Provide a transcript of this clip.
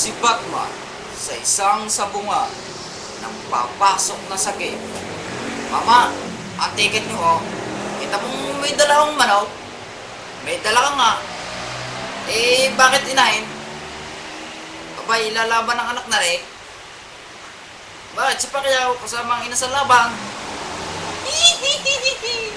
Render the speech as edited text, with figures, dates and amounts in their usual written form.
Si Batman sa isang sabunga ng papasok na sakit. Mama, ang ticket nyo ho. Kita mong may dala akong manok. May dala ka nga. Eh, bakit inahin? Abay, ilalaban ng anak na rin. Bakit si Pacquiao kasama ang ina sa labang? Hihihihihi.